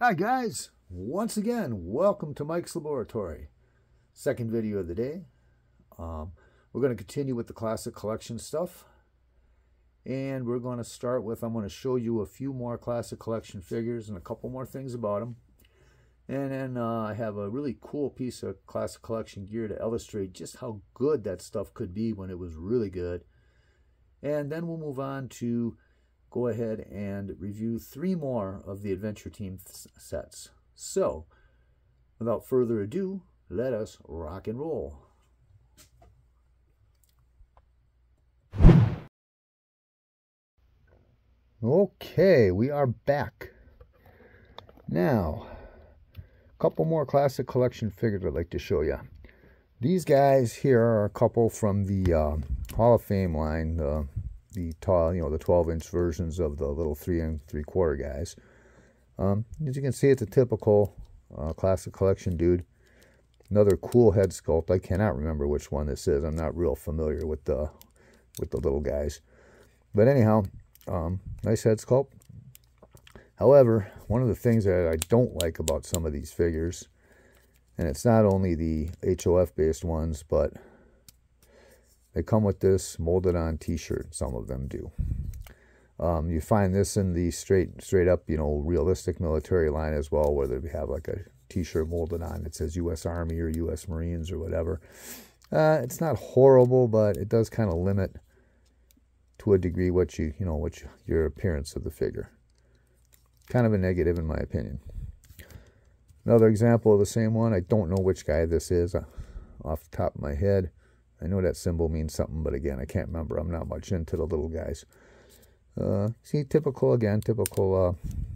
Hi guys, once again, welcome to Mike's Laboratory. Second video of the day. We're going to continue with the classic collection stuff. And we're going to start with, I'm going to show you a few more classic collection figures and a couple more things about them. And then I have a really cool piece of classic collection gear to illustrate just how good that stuff could be when it was really good. And then we'll move on to go ahead and review 3 more of the Adventure Team sets. So, without further ado, let us rock and roll. Okay, we are back. Now, a couple more classic collection figures I'd like to show you. These guys here are a couple from the Hall of Fame line, the 12-inch versions of the little 3 3/4 guys. As you can see, it's a typical classic collection dude. Another cool head sculpt. I cannot remember which one this is. I'm not real familiar with the little guys. But anyhow, nice head sculpt. However, one of the things that I don't like about some of these figures, and it's not only the HOF based ones, but they come with this molded on t-shirt. Some of them do. You find this in the straight up, realistic military line as well, where they have like a t-shirt molded on. It says U.S. Army or U.S. Marines or whatever. It's not horrible, but it does kind of limit to a degree what your appearance of the figure. Kind of a negative in my opinion. Another example of the same one. I don't know which guy this is off the top of my head. I know that symbol means something, but again, I can't remember. I'm not much into the little guys. See, typical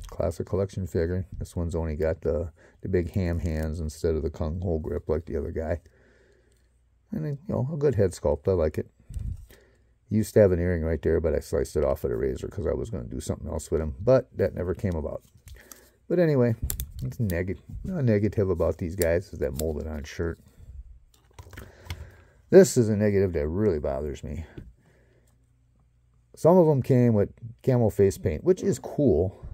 classic collection figure. This one's only got the big ham hands instead of the kung ho grip like the other guy. And then, a good head sculpt. I like it. He used to have an earring right there, but I sliced it off with a razor because I was going to do something else with him. But that never came about. But anyway, it's negative about these guys is that molded on shirt. This is a negative that really bothers me. Some of them came with camel face paint, which is cool,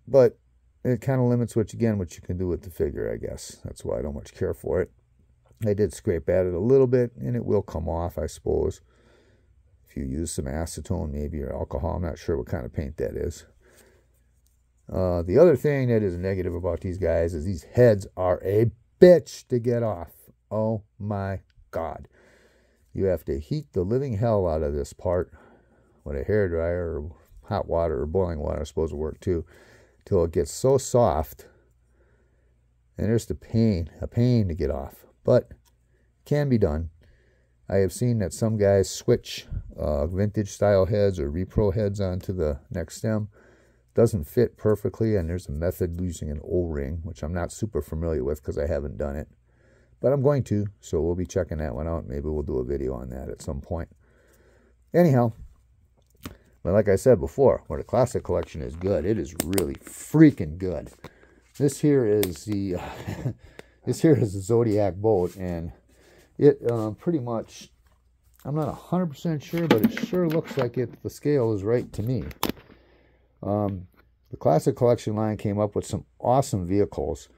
but it kind of limits what you can do with the figure, I guess. That's why I don't much care for it. I did scrape at it a little bit, and it will come off, I suppose. If you use some acetone, maybe, or alcohol, I'm not sure what kind of paint that is. The other thing that is negative about these guys is these heads are a bitch to get off. Oh my God. You have to heat the living hell out of this part with a hairdryer or hot water or boiling water, I suppose will work too, till it gets so soft. And there's a pain to get off. But it can be done. I have seen that some guys switch vintage style heads or repro heads onto the neck stem. Doesn't fit perfectly, and there's a method using an O-ring, which I'm not super familiar with because I haven't done it. But I'm going to, so we'll be checking that one out. Maybe we'll do a video on that at some point. Anyhow, but like I said before, when a classic collection is good, it is really freaking good. This here is the this here is the Zodiac boat, and it pretty much, I'm not 100% sure, but it sure looks like the scale is right to me. The classic collection line came up with some awesome vehicles.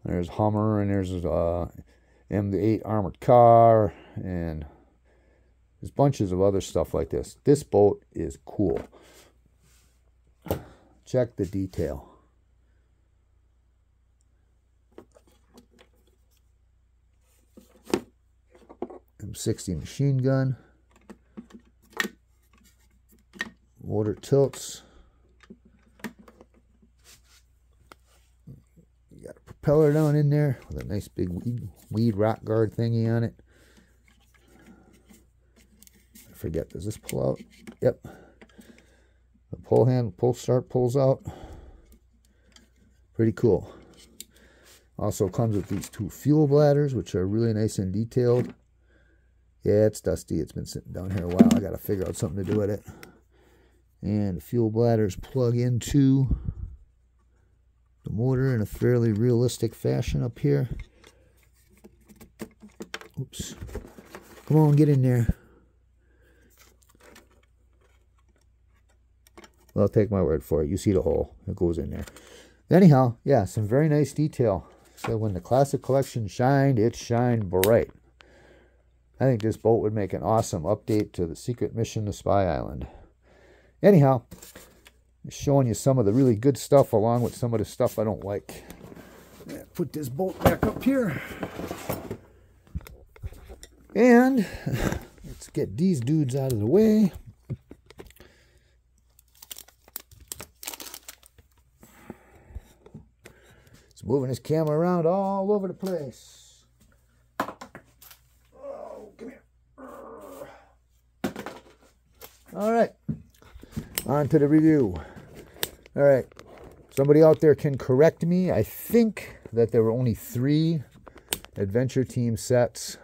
There's Hummer, and there's M8 armored car, and there's bunches of other stuff like this. This boat is cool. Check the detail. M60 machine gun. Water tilts. Got a propeller down in there with a nice big weed rock guard thingy on it. I forget, does this pull out? Yep. The pull start pulls out. Pretty cool. Also comes with these 2 fuel bladders, which are really nice and detailed. Yeah, it's dusty. It's been sitting down here a while. I got to figure out something to do with it. And the fuel bladders plug into the motor in a fairly realistic fashion up here. Oops. Come on, get in there. Well, take my word for it. You see the hole. It goes in there. Anyhow, yeah, some very nice detail. So when the classic collection shined, it shined bright. I think this boat would make an awesome update to the secret mission to Spy Island. Anyhow, showing you some of the really good stuff along with some of the stuff I don't like. Put this boat back up here. And let's get these dudes out of the way. It's moving his camera around all over the place. Oh, come here. All right. On to the review. All right. Somebody out there can correct me. I think that there were only 3 Adventure Team sets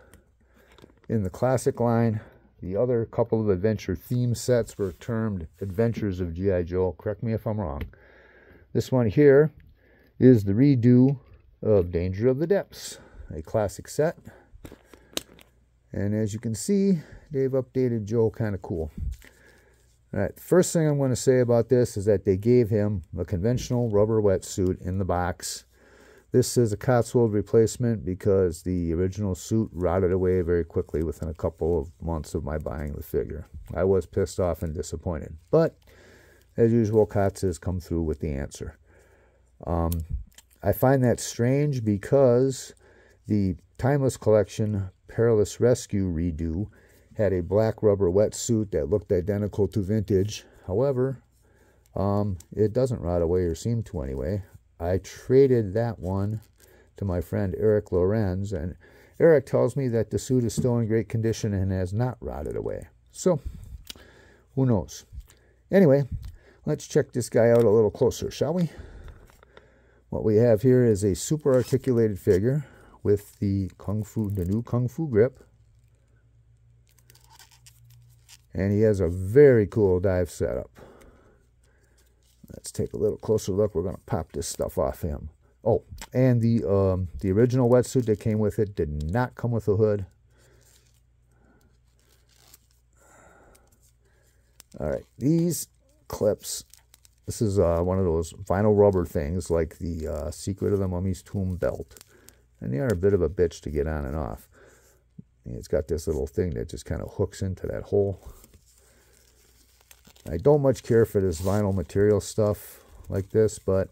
in the classic line. The other couple of adventure theme sets were termed Adventures of G.I. Joe. Correct me if I'm wrong. This one here is the redo of Danger of the Depths, a classic set. And as you can see, they've updated Joe kind of cool. All right, first thing I'm going to say about this is that they gave him a conventional rubber wetsuit in the box. This is a Cotswold replacement because the original suit rotted away very quickly within a couple of months of my buying the figure. I was pissed off and disappointed, but as usual, Cots has come through with the answer. I find that strange because the Timeless Collection Perilous Rescue redo had a black rubber wetsuit that looked identical to vintage. However, it doesn't rot away or seem to anyway. I traded that one to my friend Eric Lorenz, and Eric tells me that the suit is still in great condition and has not rotted away. So, who knows? Anyway, let's check this guy out a little closer, shall we? What we have here is a super articulated figure with the new Kung Fu grip. And he has a very cool dive setup. Let's take a little closer look. We're going to pop this stuff off him. Oh, and the original wetsuit that came with it did not come with a hood. All right, these clips. This is one of those vinyl rubber things like the Secret of the Mummy's Tomb belt. And they are a bit of a bitch to get on and off. And it's got this little thing that just kind of hooks into that hole. I don't much care for this vinyl material stuff like this, but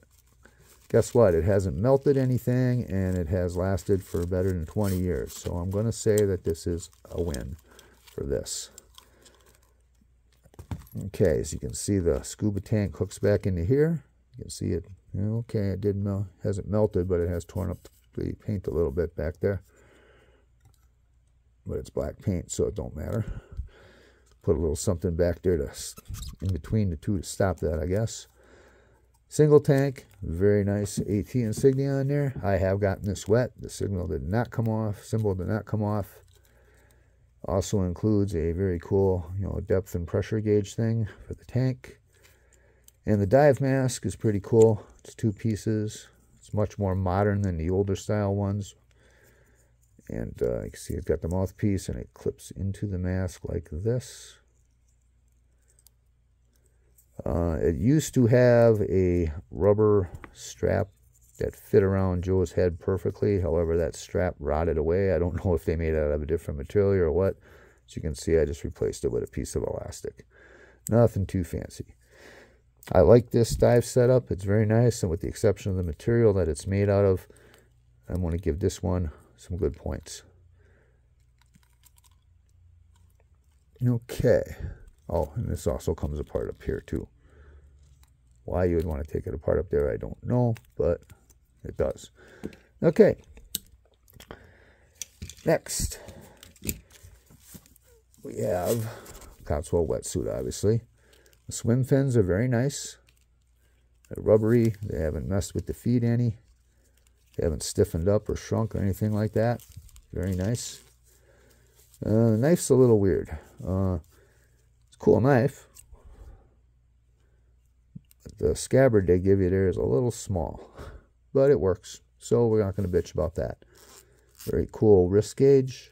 guess what? It hasn't melted anything, and it has lasted for better than 20 years. So I'm going to say that this is a win for this. Okay, as you can see, the scuba tank hooks back into here. You can see it. Okay, it didn't hasn't melted, but it has torn up the paint a little bit back there. But it's black paint, so it don't matter. Put a little something back there to in between the two to stop that, I guess. Single tank, very nice AT insignia on there. I have gotten this wet. The symbol did not come off. Also includes a very cool, depth and pressure gauge thing for the tank. And the dive mask is pretty cool. It's 2 pieces. It's much more modern than the older style ones. And you can see it's got the mouthpiece, and it clips into the mask like this. It used to have a rubber strap that fit around Joe's head perfectly. However, that strap rotted away. I don't know if they made it out of a different material or what. As you can see, I just replaced it with a piece of elastic. Nothing too fancy. I like this dive setup. It's very nice, and with the exception of the material that it's made out of, I'm going to give this one some good points. Okay. Oh, and this also comes apart up here too. Why you would want to take it apart up there, I don't know, but it does. Okay. Next, we have Cotswold wetsuit, obviously. The swim fins are very nice. They're rubbery. They haven't messed with the feet any. They haven't stiffened up or shrunk or anything like that. Very nice. The knife's a little weird. It's a cool knife. But the scabbard they give you there is a little small. But it works. So we're not going to bitch about that. Very cool wrist gauge,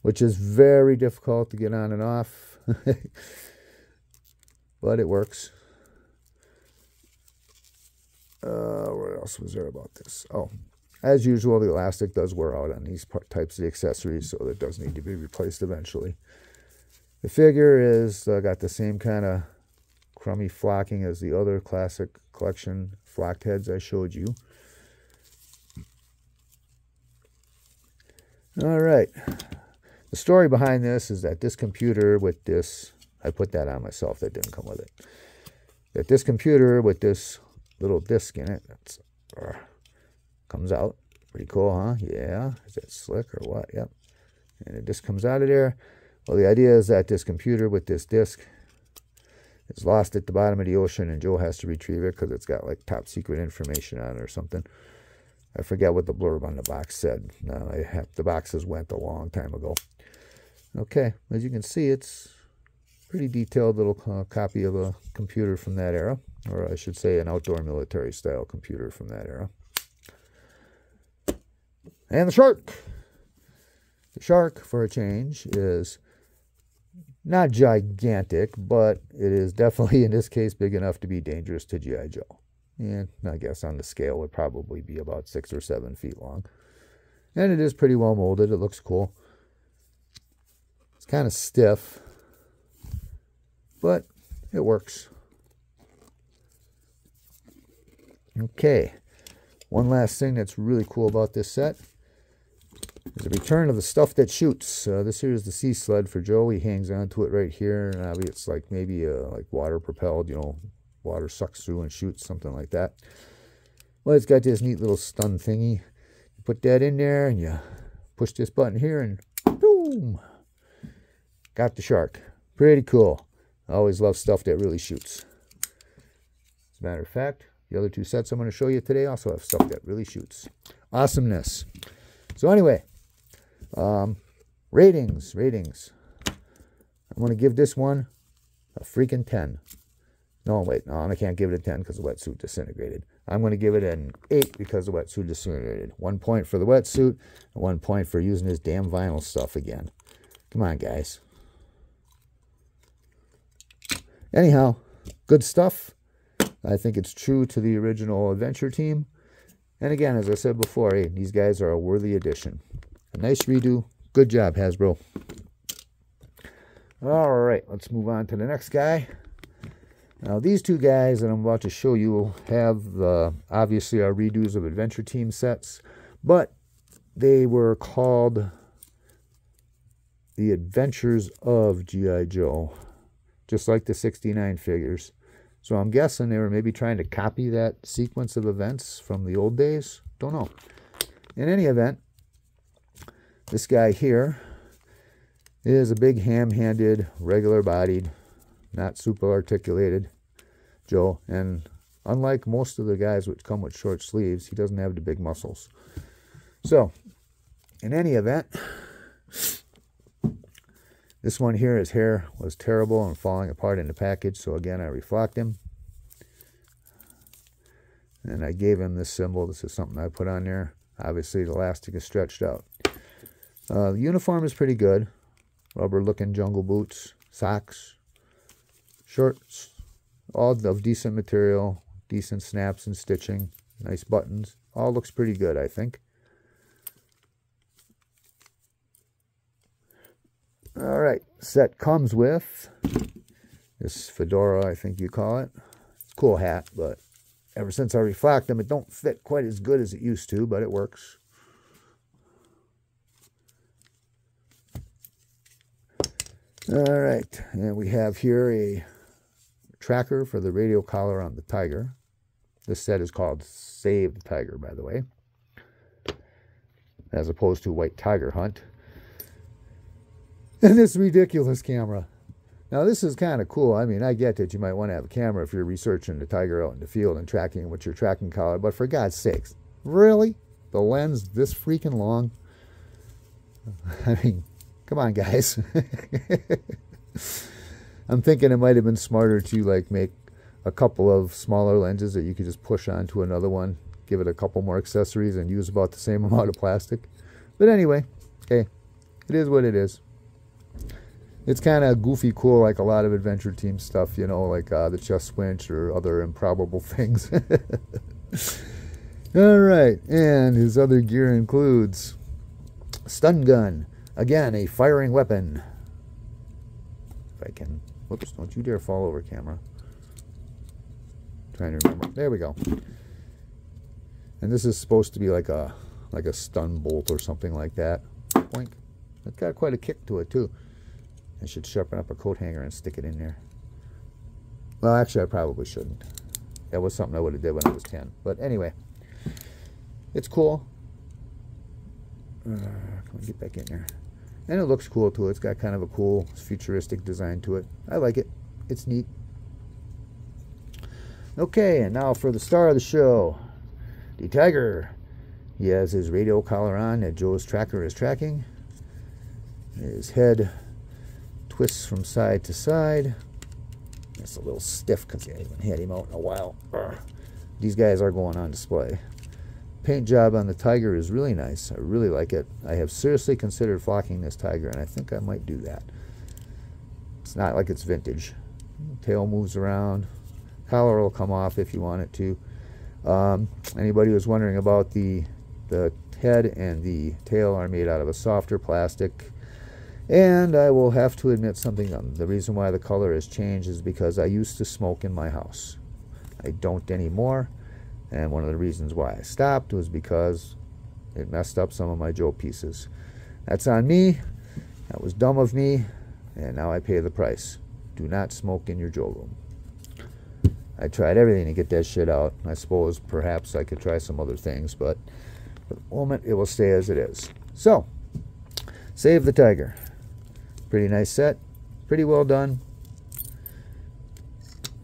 which is very difficult to get on and off. But it works. We're else was there about this? Oh, as usual, the elastic does wear out on these types of accessories, so it does need to be replaced eventually. The figure is got the same kind of crummy flocking as the other classic collection flocked heads I showed you. All right. The story behind this is that this computer with this, I put that on myself, that didn't come with it. That this computer with this little disc in it, that's, comes out. Pretty cool, huh? Yeah. Is that slick or what? Yep. And it just comes out of there. Well, the idea is that this computer with this disc is lost at the bottom of the ocean, and Joe has to retrieve it because it's got like top secret information on it or something. I forget what the blurb on the box said. No, the boxes went a long time ago. Okay, as you can see, it's a pretty detailed little copy of a computer from that era, or I should say an outdoor military style computer from that era. And the shark. The shark, for a change, is not gigantic, but it is definitely, in this case, big enough to be dangerous to G.I. Joe. And I guess on the scale would probably be about 6 or 7 feet long. And it is pretty well molded. It looks cool. It's kind of stiff, but it works. Okay. One last thing that's really cool about this set is a return of the stuff that shoots. This here is the sea sled for Joe. He hangs onto it right here, and obviously it's like maybe like water propelled, you know, water sucks through and shoots, something like that. Well, it's got this neat little stun thingy. You put that in there and you push this button here and boom, got the shark. Pretty cool. I always love stuff that really shoots. As a matter of fact, the other two sets I'm going to show you today also have stuff that really shoots. Awesomeness. So anyway, ratings. I'm going to give this one a freaking 10. No, wait, no, I can't give it a 10 because the wetsuit disintegrated. I'm going to give it an 8 because the wetsuit disintegrated. 1 point for the wetsuit, and 1 point for using this damn vinyl stuff again. Come on, guys. Anyhow, good stuff. I think it's true to the original Adventure team. And again, as I said before, hey, these guys are a worthy addition. A nice redo. Good job, Hasbro. All right, let's move on to the next guy. Now, these two guys that I'm about to show you have obviously are redos of Adventure Team sets, but they were called The Adventures of G.I. Joe, just like the 69 figures. So I'm guessing they were maybe trying to copy that sequence of events from the old days. Don't know. In any event, this guy here is a big ham-handed, regular-bodied, not super articulated Joe, and unlike most of the guys which come with short sleeves, he doesn't have the big muscles. So, in any event, this one here, his hair was terrible and falling apart in the package, so again I reflocked him. And I gave him this symbol. This is something I put on there. Obviously the elastic is stretched out. The uniform is pretty good. Rubber looking jungle boots, socks, shorts, all of decent material, decent snaps and stitching, nice buttons. All looks pretty good, I think. All right, set comes with this fedora, I think you call it. It's a cool hat, but ever since I reflocked them, it don't fit quite as good as it used to, but it works. All right, and we have here a tracker for the radio collar on the Tiger. This set is called Save the Tiger, by the way, as opposed to White Tiger Hunt. And this ridiculous camera. Now, this is kind of cool. I mean, I get that you might want to have a camera if you're researching the tiger out in the field and tracking with your tracking collar, but for God's sakes, really? The lens this freaking long? I mean, come on, guys. I'm thinking it might have been smarter to like make a couple of smaller lenses that you could just push onto another one, give it a couple more accessories, and use about the same amount of plastic. But anyway, okay, it is what it is. It's kind of goofy cool, like a lot of Adventure Team stuff, you know, like the chest winch or other improbable things. Alright, and his other gear includes stun gun. Again, a firing weapon. If I can. Whoops, don't you dare fall over, camera. Trying to remember. There we go. And this is supposed to be like a stun bolt or something like that. Boink. It's got quite a kick to it too. I should sharpen up a coat hanger and stick it in there. Well, actually, I probably shouldn't. That was something I would have did when I was 10. But anyway, it's cool. Come on, get back in there. And it looks cool too. It's got kind of a cool futuristic design to it. I like it. It's neat. Okay, and now for the star of the show, the Tiger. He has his radio collar on that Joe's tracker is tracking. His head twists from side to side. It's a little stiff because I haven't had him out in a while. These guys are going on display. Paint job on the Tiger is really nice. I really like it. I have seriously considered flocking this Tiger, and I think I might do that. It's not like it's vintage. Tail moves around. Collar will come off if you want it to. Anybody who's wondering about the head and the tail are made out of a softer plastic. And I will have to admit something. The reason why the color has changed is because I used to smoke in my house. I don't anymore. And one of the reasons why I stopped was because it messed up some of my Joe pieces. That's on me. That was dumb of me. And now I pay the price. Do not smoke in your Joe room. I tried everything to get that shit out. I suppose perhaps I could try some other things, but for the moment it will stay as it is. So, save the Tiger. Pretty nice set. Pretty well done.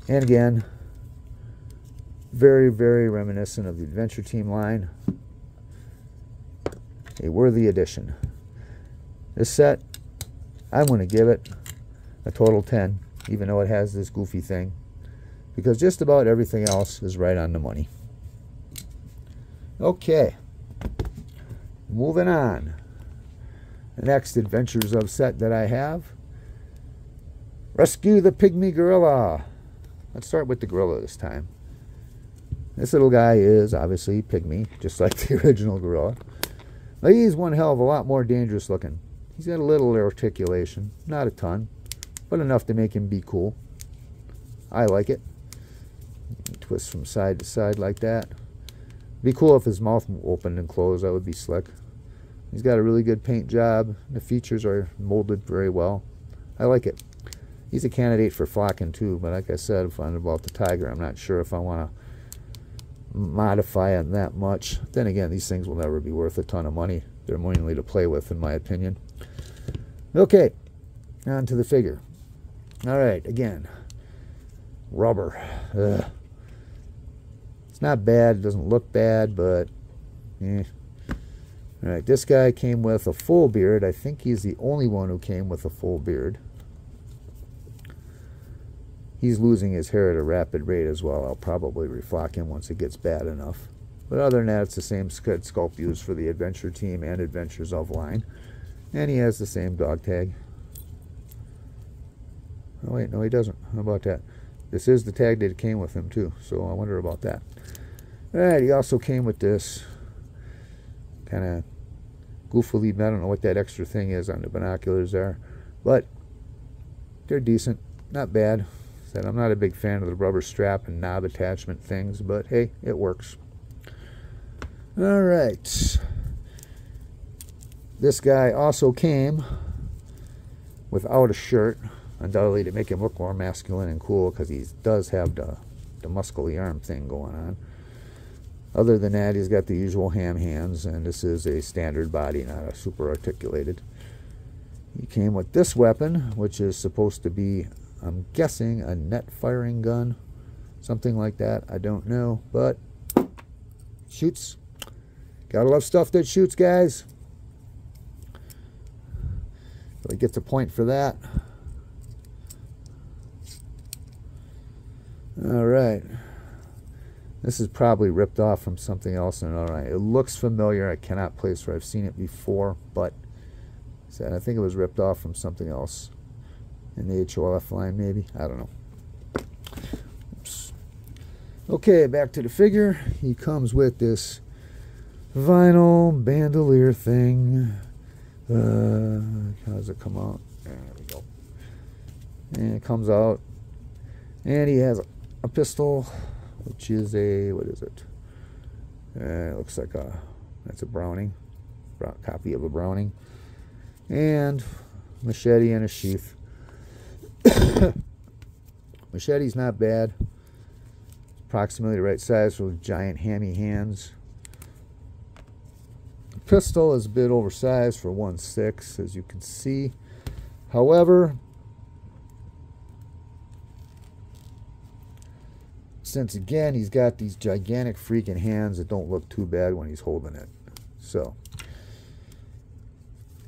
And again, very, very reminiscent of the Adventure Team line. A worthy addition. This set, I'm going to give it a total 10, even though it has this goofy thing, because just about everything else is right on the money. Okay, moving on. The next Adventures of set that I have, Rescue the Pygmy Gorilla. Let's start with the gorilla this time. This little guy is obviously pygmy, just like the original gorilla. But he's one hell of a lot more dangerous looking. He's got a little articulation, not a ton, but enough to make him be cool. I like it. He twists from side to side like that. Be cool if his mouth opened and closed. That would be slick. He's got a really good paint job. The features are molded very well. I like it. He's a candidate for flocking too, but like I said, about the Tiger, I'm not sure if I want to modify it that much. Then again, these things will never be worth a ton of money. They're mainly to play with, in my opinion. Okay, on to the figure. All right, again, rubber. Ugh. It's not bad. It doesn't look bad, but eh. All right, this guy came with a full beard. I think he's the only one who came with a full beard. He's losing his hair at a rapid rate as well. I'll probably reflock him once it gets bad enough. But other than that, it's the same sculpt used for the Adventure Team and Adventures of line. And he has the same dog tag. Oh wait, no he doesn't. How about that? This is the tag that came with him too, so I wonder about that. Alright, he also came with this kind of goofily, I don't know what that extra thing is on the binoculars there, but they're decent, not bad. Said I'm not a big fan of the rubber strap and knob attachment things, but hey, it works. Alright, this guy also came without a shirt, undoubtedly to make him look more masculine and cool, because he does have the muscly arm thing going on. Other than that, he's got the usual ham hands, and this is a standard body, not a super articulated. He came with this weapon, which is supposed to be, I'm guessing, a net firing gun, something like that. I don't know, but shoots. Gotta love stuff that shoots, guys. So he gets a point for that. All right. This is probably ripped off from something else. And all right, it looks familiar. I cannot place where I've seen it before, but I think it was ripped off from something else in the HOLF line, maybe. I don't know. Oops. Okay, back to the figure. He comes with this vinyl bandolier thing. How does it come out? There we go. And it comes out. And he has a pistol, which is a, what is it? It looks like that's a Browning. Copy of a Browning. And machete and a sheath. Machete's not bad. Approximately the right size for those giant hammy hands. The pistol is a bit oversized for 1/6, as you can see. However, since again he's got these gigantic freaking hands that don't look too bad when he's holding it. So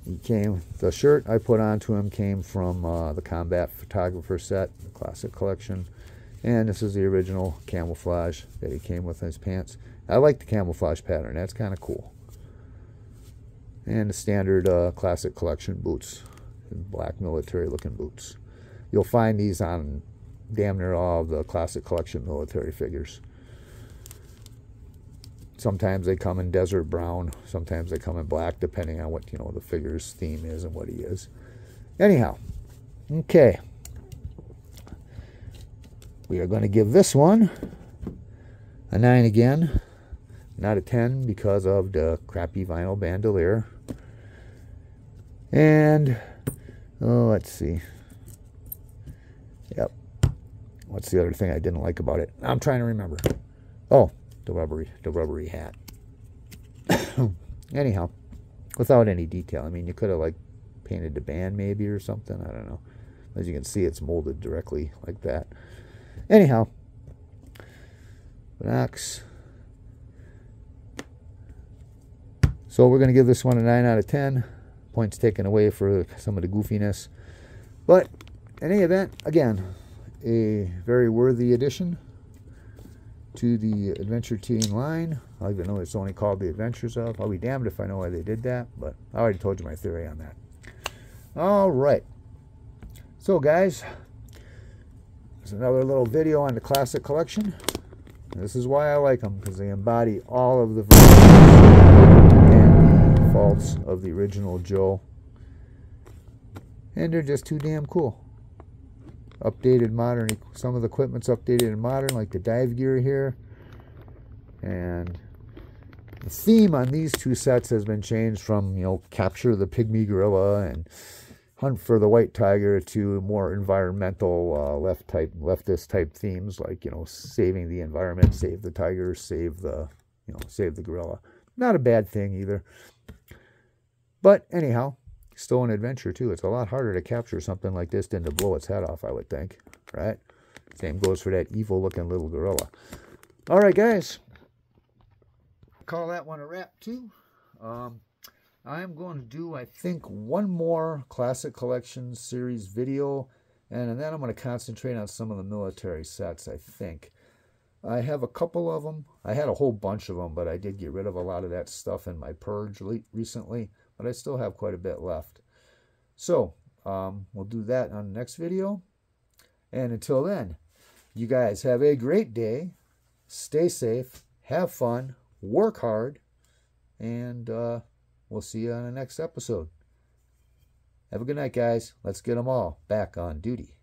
the shirt I put onto him came from the Combat Photographer set, the Classic Collection. And this is the original camouflage that he came with in his pants. I like the camouflage pattern. That's kind of cool. And the standard Classic Collection boots. Black military looking boots. You'll find these on damn near all of the Classic Collection military figures. Sometimes they come in desert brown. Sometimes they come in black, depending on what, the figure's theme is and what he is. Anyhow, okay. We are going to give this one a 9 again. Not a 10 because of the crappy vinyl bandolier. And, let's see. Yep. What's the other thing I didn't like about it? I'm trying to remember. Oh, the rubbery hat. Anyhow, without any detail. I mean, you could have, painted the band maybe or something. I don't know. As you can see, it's molded directly like that. Anyhow, Knox. So we're going to give this one a 9 out of 10. Points taken away for some of the goofiness. But in any event, again, a very worthy addition to the Adventure Team line. I even know it's only called the Adventures of. I'll be damned if I know why they did that, but I already told you my theory on that. All right. So, guys, there's another little video on the Classic Collection. This is why I like them, because they embody all of the virtues and the faults of the original Joe. And they're just too damn cool. Updated modern, some of the equipment's updated and modern, like the dive gear here. And the theme on these two sets has been changed from, capture the pygmy gorilla and hunt for the white tiger to more environmental leftist type themes, like saving the environment, save the tiger, save the gorilla. Not a bad thing either. But anyhow, still an adventure too. It's a lot harder to capture something like this than to blow its head off, I would think, right? Same goes for that evil looking little gorilla. All right, guys, call that one a wrap too. I'm going to do, I think, one more Classic Collection series video, and then I'm going to concentrate on some of the military sets, I think. I have a couple of them. I had a whole bunch of them, but I did get rid of a lot of that stuff in my purge recently, but I still have quite a bit left. So, we'll do that on the next video. And until then, you guys have a great day. Stay safe. Have fun. Work hard. And, we'll see you on the next episode. Have a good night, guys. Let's get them all back on duty.